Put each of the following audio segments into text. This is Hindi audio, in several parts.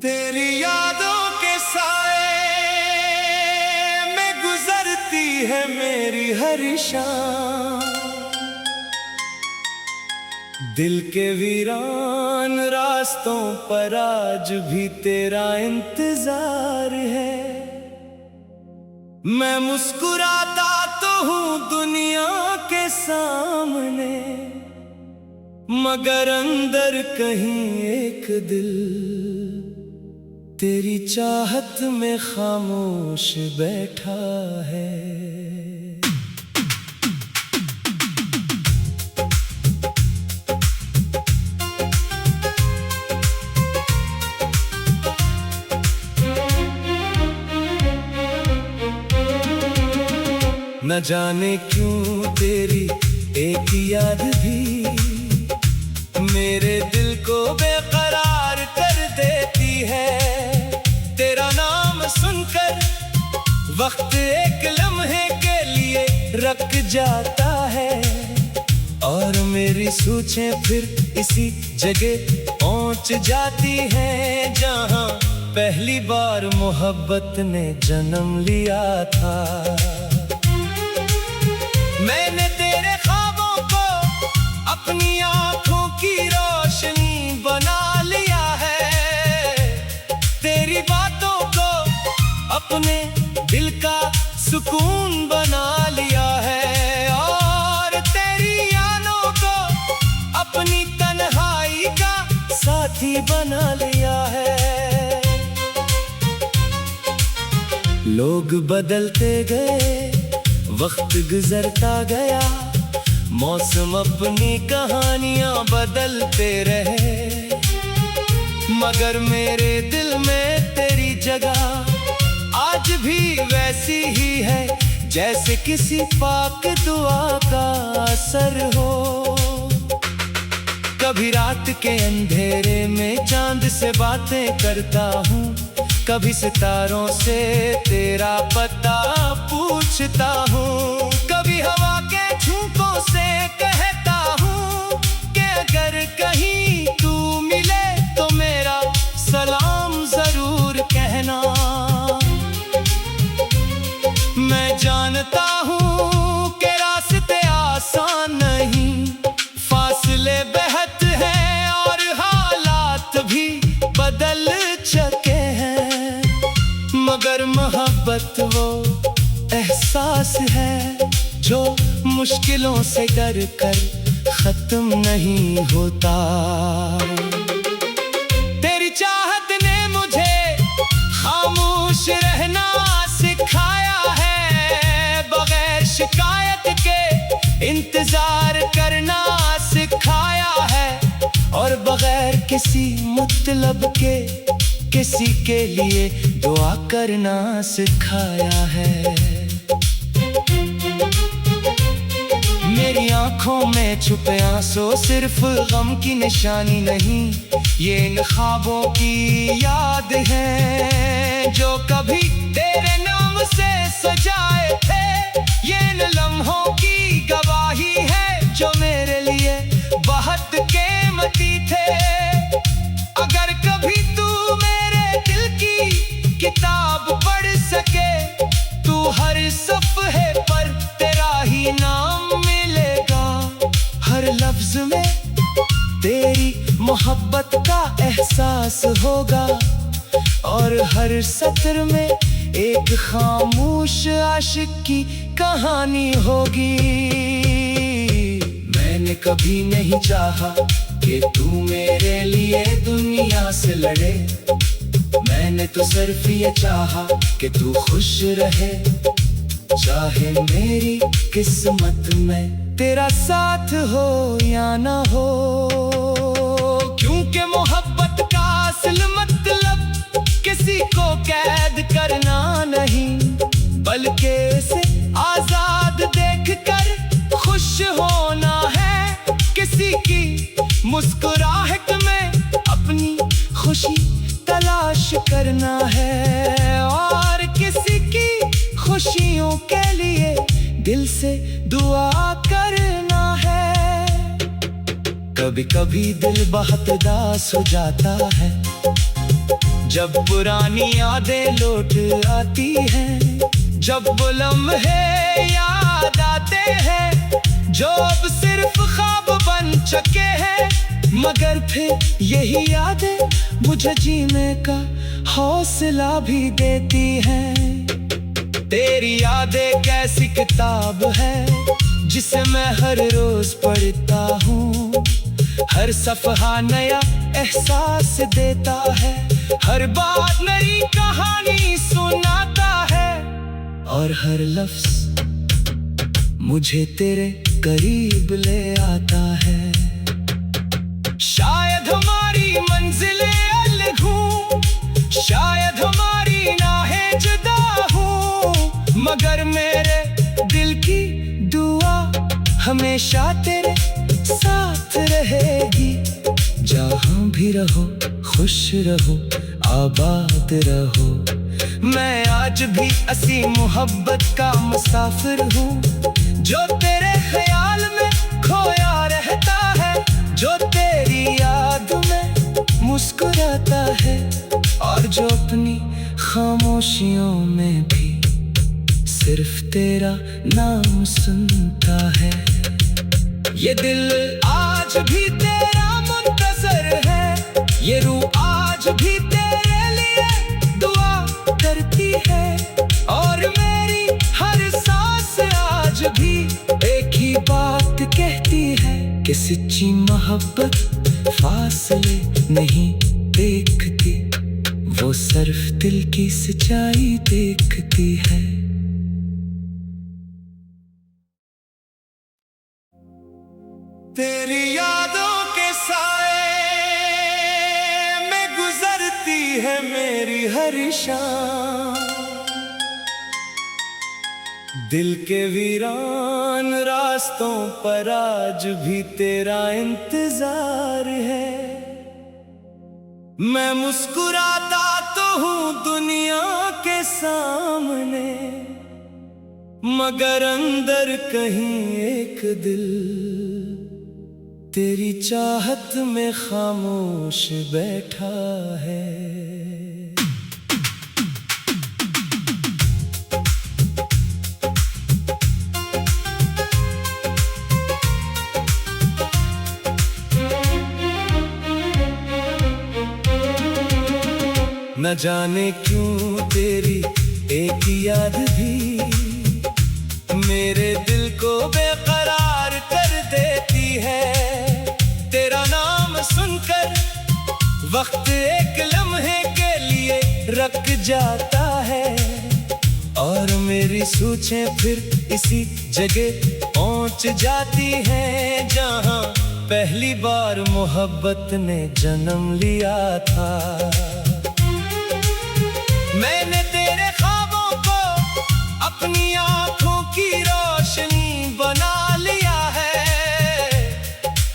तेरी यादों के साए में गुजरती है मेरी हर शाम। दिल के वीरान रास्तों पर आज भी तेरा इंतजार है। मैं मुस्कुराता तो हूँ दुनिया के सामने, मगर अंदर कहीं एक दिल तेरी चाहत में खामोश बैठा है। न जाने क्यों तेरी एक याद भी मेरे दिल को बेकरार कर देती है। तेरा नाम सुनकर वक्त एक लम्हे के लिए रुक जाता है, और मेरी सोचें फिर इसी जगह पहुंच जाती हैं जहां पहली बार मोहब्बत ने जन्म लिया था। मैंने तेरे ख्वाबों को अपनी आंखों की रोशनी बना लिया है, तेरी बातों को अपने दिल का सुकून बना लिया है, और तेरी यादों को अपनी तन्हाई का साथी बना लिया है। लोग बदलते गए, वक्त गुजरता गया, मौसम अपनी कहानियां बदलते रहे, मगर मेरे दिल में तेरी जगह आज भी वैसी ही है जैसे किसी पाक दुआ का असर हो। कभी रात के अंधेरे में चांद से बातें करता हूँ, कभी सितारों से तेरा पता पूछता हूँ, कभी हवा के झोंकों से कहता हूँ कि अगर कहीं तू मिले तो मेरा सलाम जरूर कहना। मैं जानता हूँ कि रास्ते आसान नहीं, फासले बेहद हैं और हालात भी बदल चुके हैं, मगर मोहब्बत वो एहसास है जो मुश्किलों से डर कर खत्म नहीं होता। तेरी चाहत ने मुझे खामोश रहना सिखाया है, बगैर शिकायत के इंतजार करना सिखाया है, और बगैर किसी मतलब के किसी के लिए दुआ करना सिखाया है। मेरी आंखों में छुपे आंसू सिर्फ गम की निशानी नहीं, ये इन ख्वाबों की याद है जो कभी तेरे नाम से सजाए थे, ये इन लम्हों की गवाही है जो मेरे लिए बहुत कीमती थे। अगर कभी तू मेरे दिल की किताब पढ़ सके, तू हर सफ़हे पर तेरा ही नाम मिलेगा, हर लफ्ज में तेरी मोहब्बत का एहसास होगा, और हर सत्र में एक खामोश आशिक की कहानी होगी। मैंने कभी नहीं चाहा कि तू मेरे लिए दुनिया से लड़े, मैंने तो सिर्फ ये चाहा कि तू खुश रहे, चाहे मेरी किस्मत में तेरा साथ हो या ना हो। क्योंकि मोहब्बत का असल मतलब किसी को कैद करना नहीं, बल्कि इसे आजाद देखकर खुश होना है, किसी की मुस्कुराहट में अपनी खुशी तलाश करना है, और किसी की खुशियों के लिए दिल से दुआ करना है। कभी कभी दिल बहुत उदास हो जाता है, जब पुरानी यादें लौट आती हैं, जब वो लम्हे याद आते हैं जो अब सिर्फ ख्वाब बन चुके हैं, मगर फिर यही यादें मुझे जीने का हौसला भी देती हैं। तेरी यादें कैसी किताब है जिसे मैं हर रोज पढ़ता हूँ, हर सफ़हा नया एहसास देता है, हर बात नई कहानी सुनाता है, और हर लफ्ज़ मुझे तेरे करीब ले आता है। शायद हमारी मंजिलें अलग हों, शायद हमारी राहें जुदा हों, मगर मेरे दिल की दुआ हमेशा तेरे साथ रहेगी। जहाँ भी रहो खुश रहो आबाद रहो, मैं आज भी असी मोहब्बत का मुसाफिर हूँ, जो तेरे ख्याल में खोया रहता है, जो तेरी याद में मुस्कुराता है, और जो अपनी खामोशियों में भी सिर्फ तेरा नाम सुनता है। ये दिल आज भी तेरा मुंतज़र है, ये रूह आज भी तेरे लिए दुआ करती है, और मेरी हर सांस आज भी एक ही बात कहती है कि सच्ची मोहब्बत फासले नहीं देखती, वो सिर्फ दिल की सच्चाई देखती है। तेरी यादों के साए में गुजरती है मेरी हर शाम, दिल के वीरान रास्तों पर आज भी तेरा इंतजार है। मैं मुस्कुराता तो हूँ दुनिया के सामने, मगर अंदर कहीं एक दिल तेरी चाहत में खामोश बैठा है। न जाने क्यों तेरी एक याद भी मेरे दिल को बेकरार कर देती है। तेरा नाम सुनकर वक्त एक लम्हे के लिए रुक जाता है, और मेरी सोचें फिर इसी जगह पहुंच जाती हैं जहां पहली बार मोहब्बत ने जन्म लिया था। मैंने तेरे ख्वाबों को अपनी आंखों की रोशनी बना लिया है,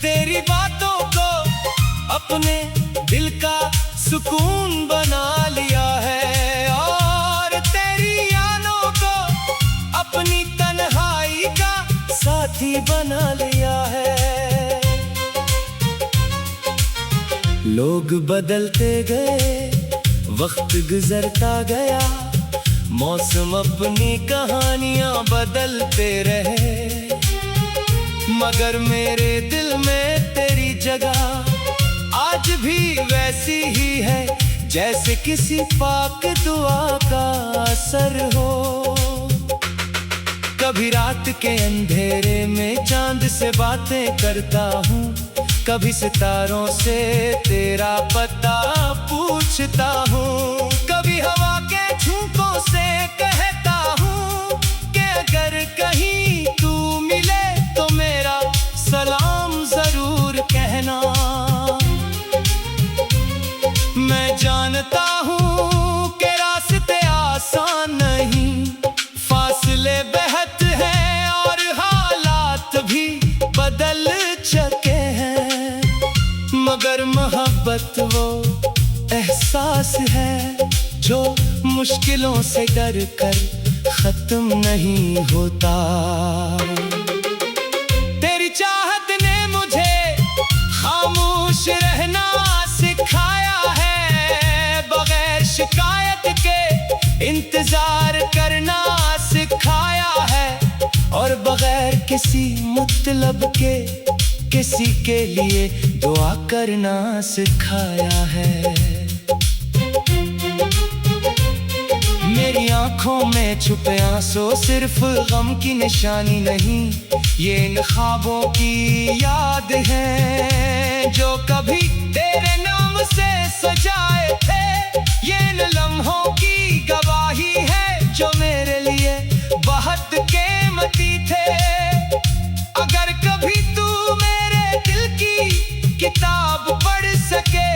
तेरी बातों को अपने दिल का सुकून बना लिया है, और तेरी यादों को अपनी तन्हाई का साथी बना लिया है। लोग बदलते गए, वक्त गुजरता गया, मौसम अपनी कहानियां बदलते रहे, मगर मेरे दिल में तेरी जगह आज भी वैसी ही है जैसे किसी पाक दुआ का असर हो। कभी रात के अंधेरे में चांद से बातें करता हूँ, कभी सितारों से तेरा पता पूछता हूँ, कभी हवा के झोंकों से कहता हूँ कि अगर कहीं तू मिले तो मेरा सलाम जरूर कहना। मैं जानता हूँ कि रास्ते आसान नहीं, फासले बहुत हैं और हालात भी बदल चुके हैं, मगर मोहब्बत वो एहसास है जो मुश्किलों से डर कर खत्म नहीं होता। तेरी चाहत ने मुझे खामोश रहना सिखाया है, बगैर किसी मतलब के किसी के लिए दुआ करना सिखाया है। मेरी आंखों में छुपे आंसू सिर्फ गम की निशानी नहीं, ये इन ख्वाबों की याद है जो कभी तेरे नाम से सजाए थे। ये इन लम्हों की गवाही है जो मेरे लिए बहुत कीमती थे। अगर कभी तू मेरे दिल की किताब पढ़ सके,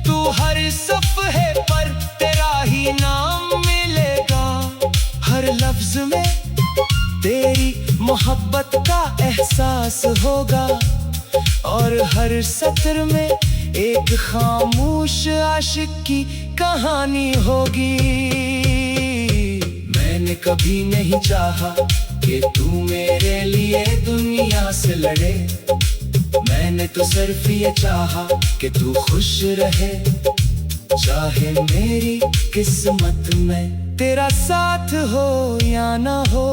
तू हर सफ़हे पर तेरा ही नाम मिलेगा। हर लफ्ज में तेरी मोहब्बत का एहसास होगा और हर सत्र में एक खामोश आशिक की कहानी होगी। मैंने कभी नहीं चाहा कि तू मेरे लिए दुनिया से लड़े, मैंने तो सिर्फ ये चाहा कि तू खुश रहे। चाहे मेरी किस्मत में तेरा साथ हो या ना हो,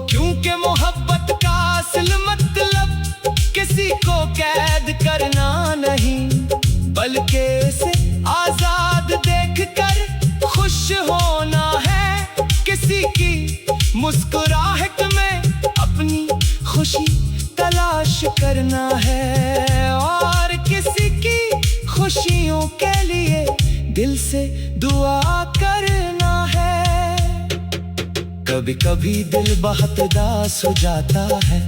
क्योंकि मोहब्बत का असल मतलब किसी को कैद करना नहीं, बल्कि उसे आजाद देखकर खुश होना है। किसी की मुस्कुराहट में अपनी खुशी तलाश करना है और किसी की खुशियों के लिए दिल से दुआ करना है। कभी कभी दिल बहुत उदास हो जाता है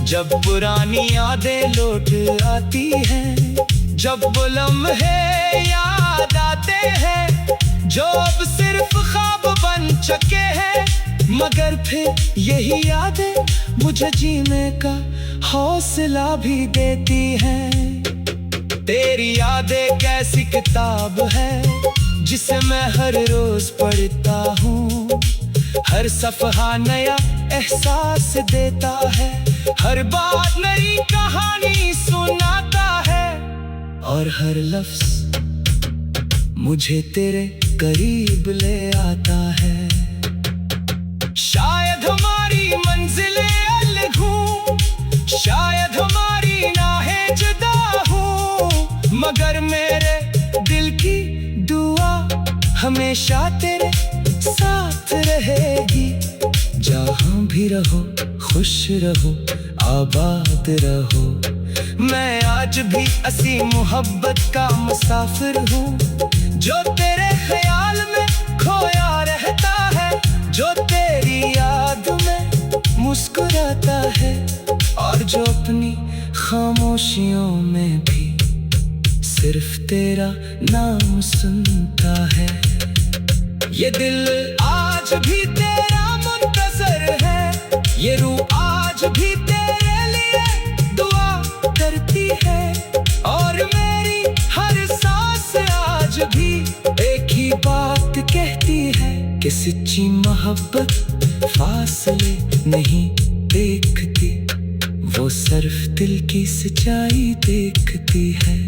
जब पुरानी यादें लौट आती हैं, जब वो लम्हे याद आते हैं जो अब सिर्फ ख्वाब बन चुके हैं। मगर फिर यही यादें मुझे जीने का हौसला भी देती हैं। तेरी यादें कैसी किताब है जिसे मैं हर रोज पढ़ता हूँ। हर सफ़हा नया एहसास देता है, हर बात नई कहानी सुनाता है और हर लफ्ज मुझे तेरे करीब ले आता है। शायद हमारी मंजिलें अलग हों, शायद हमारी राहें जुदा हों, मगर मेरे दिल की दुआ हमेशा तेरे साथ रहेगी। जहाँ भी रहो खुश रहो आबाद रहो। मैं आज भी असी मोहब्बत का मुसाफिर हूँ जो तेरे ख्याल में खोया रहता है, जो तेरी याद में मुस्कुराता है और जो अपनी खामोशियों में भी सिर्फ तेरा नाम सुनता है। ये दिल आज भी तेरा मुंतज़र है, ये रूह आज भी तेरे लिए दुआ करती है और मेरी हर सांस आज भी एक ही बात कहती है कि सच्ची मोहब्बत फासले नहीं देखती, वो सिर्फ दिल की सच्चाई देखती है।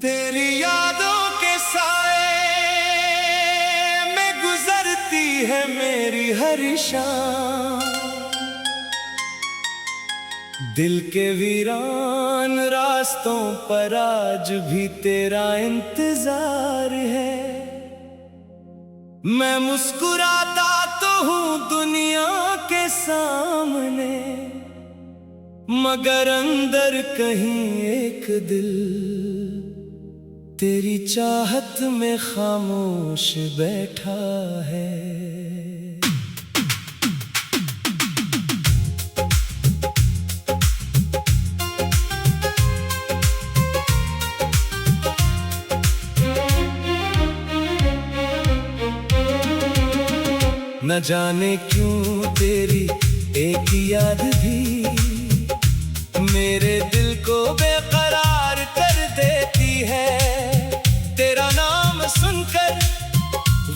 तेरी यादों के साए में गुजरती है मेरी हर शाम। दिल के वीरान रास्तों पर आज भी तेरा इंतजार है। मैं मुस्कुराता तो हूँ दुनिया के सामने, मगर अंदर कहीं एक दिल तेरी चाहत में खामोश बैठा है। न जाने क्यों तेरी एक याद भी मेरे दिल को बेकरार कर देती है। तेरा नाम सुनकर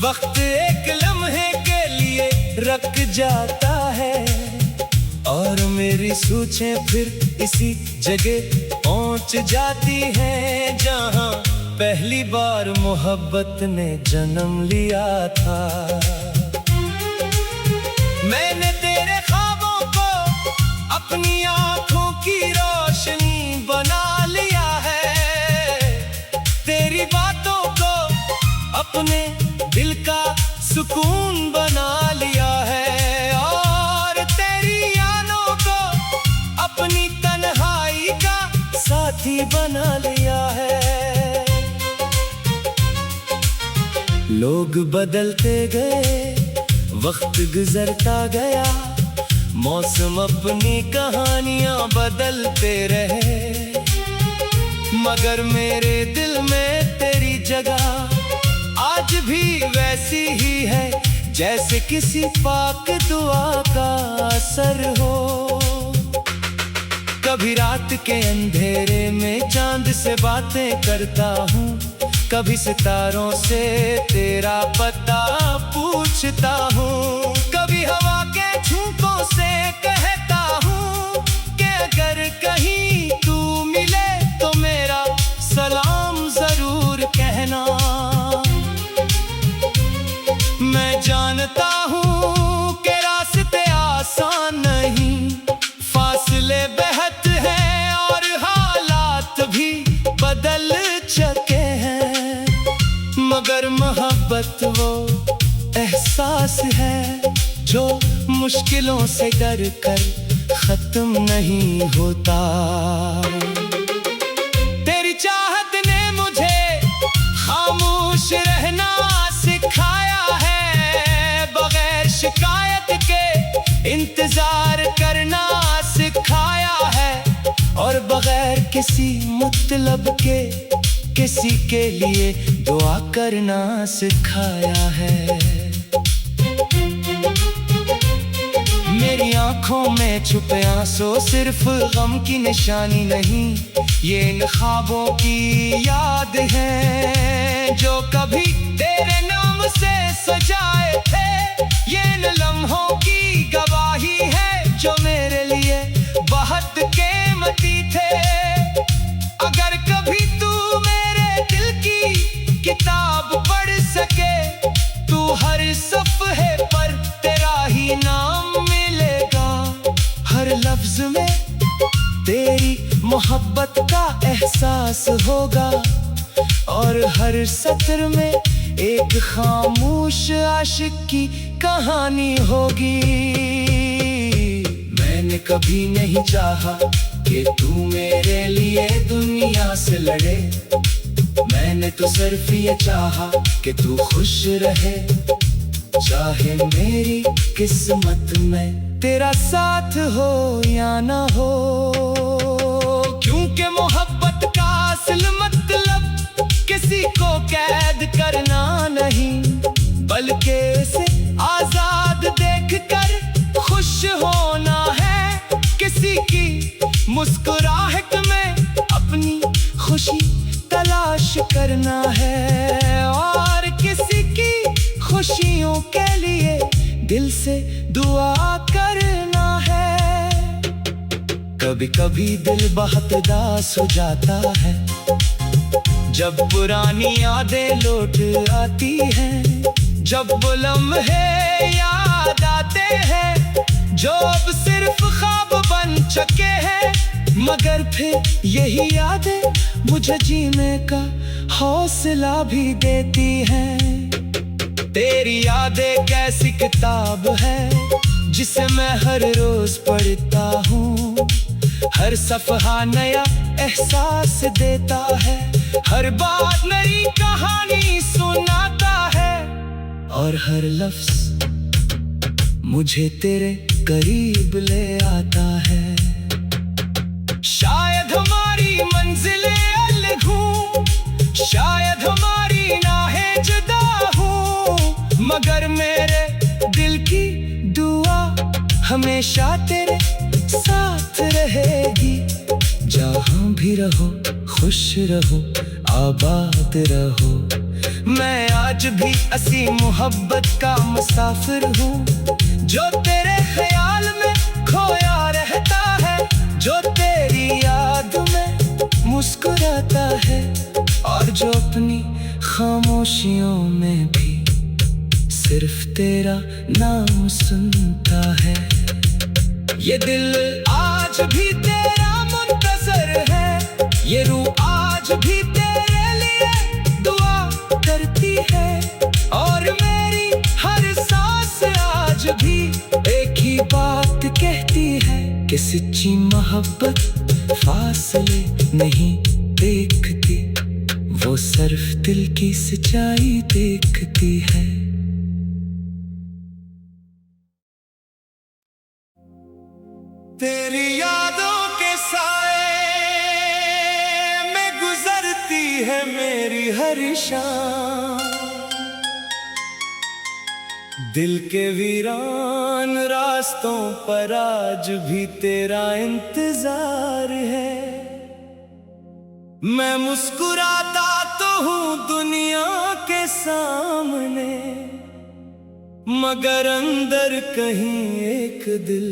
वक्त एक लम्हे के लिए रुक जाता है और मेरी सोचें फिर इसी जगह पहुंच जाती हैं जहां पहली बार मोहब्बत ने जन्म लिया था, मैंने तेरे ख्वाबों को अपनी आंखों की रोशनी बना लिया है, तेरी बातों को अपने दिल का सुकून बना लिया है, और तेरी यादों को अपनी तन्हाई का साथी बना लिया है। लोग बदलते गए, वक्त गुजरता गया, मौसम अपनी कहानियां बदलते रहे, मगर मेरे दिल में तेरी जगह आज भी वैसी ही है, जैसे किसी पाक दुआ का असर हो। कभी रात के अंधेरे में चांद से बातें करता हूँ, कभी सितारों से तेरा पता पूछता हूँ, कभी हवा के झोंकों से कहता हूँ कि अगर कहीं तू मिले तो मेरा सलाम जरूर कहना। मैं जानता हूँ कि रास्ते आसान नहीं, फासले बेहद हैं और हालात भी बदल चुके हैं, मगर मोहब्बत वो एहसास है जो मुश्किलों से डर कर खत्म नहीं होता। तेरी चाहत ने मुझे खामोश रहना सिखाया है, बगैर शिकायत के इंतजार करना सिखाया है, और बगैर किसी मतलब के किसी के लिए दुआ करना सिखाया है। मेरी आंखों में छुपे आंसू सिर्फ गम की निशानी नहीं, ये इन ख्वाबों की याद है जो कभी तेरे नाम से सजाए थे, ये इन लम्हों की गवाही है जो मेरे लिए बहुत कीमती थे। अगर कभी तू मेरे दिल की किताब पढ़ सके, तू हर सफ़हे पर तेरा ही नाम मिलेगा, हर लफ्ज में तेरी मोहब्बत का एहसास होगा, और हर सत्र में एक खामोश आशिक की कहानी होगी। मैंने कभी नहीं चाहा कि तू मेरे लिए दुनिया से लड़े, मैंने तो सिर्फ ये चाहा कि तू खुश रहे, चाहे मेरी किस्मत में तेरा साथ हो या ना हो, क्योंकि मोहब्बत का असल मतलब किसी को कैद करना नहीं, बल्कि इसे आजाद देखकर खुश होना है, किसी की मुस्कुराहट में अपनी खुशी तलाश करना है, और किसी की खुशियों के लिए दिल से दुआ करना है। कभी कभी दिल बहुत उदास हो जाता है, जब पुरानी यादें लौट आती हैं, जब वो लम्हे याद आते हैं जो अब सिर्फ ख्वाब बन चुके हैं, मगर फिर यही यादें मुझे जीने का हौसला भी देती हैं। तेरी यादें कैसी किताब है जिसे मैं हर रोज पढ़ता हूँ, हर सफ़हा नया एहसास देता है, हर बात नई कहानी सुनाता है, और हर लफ्ज मुझे तेरे करीब ले आता है। शायद हमारी मंजिलें अलग हों, शायद हमारी राहें जुदा हों, मगर मेरे दिल की दुआ हमेशा तेरे साथ रहेगी। जहाँ भी रहो खुश रहो आबाद रहो, मैं आज भी असी मोहब्बत का मुसाफिर हूँ, जो तेरे ख्याल में खोया रहता है, जो तेरी याद में मुस्कुराता है, और जो अपनी खामोशियों में भी सिर्फ तेरा नाम सुनता है। ये दिल आज भी तेरा मुंतज़र है, ये रूह आज भी तेरे लिए दुआ करती है। और मेरी हर सांस आज भी एक ही बात कहती है कि सच्ची मोहब्बत फासले नहीं देखती, वो सिर्फ दिल की सच्चाई देखती है। तेरी यादों के साए में गुजरती है मेरी हर शाम, दिल के वीरान रास्तों पर आज भी तेरा इंतजार है। मैं मुस्कुराता तो हूँ दुनिया के सामने, मगर अंदर कहीं एक दिल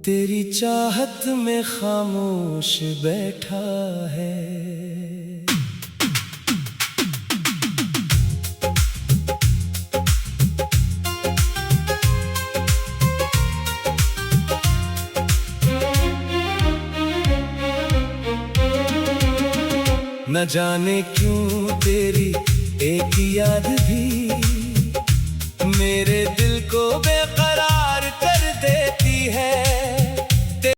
तेरी चाहत में खामोश बैठा है। न जाने क्यों तेरी एक याद भी मेरे दिल को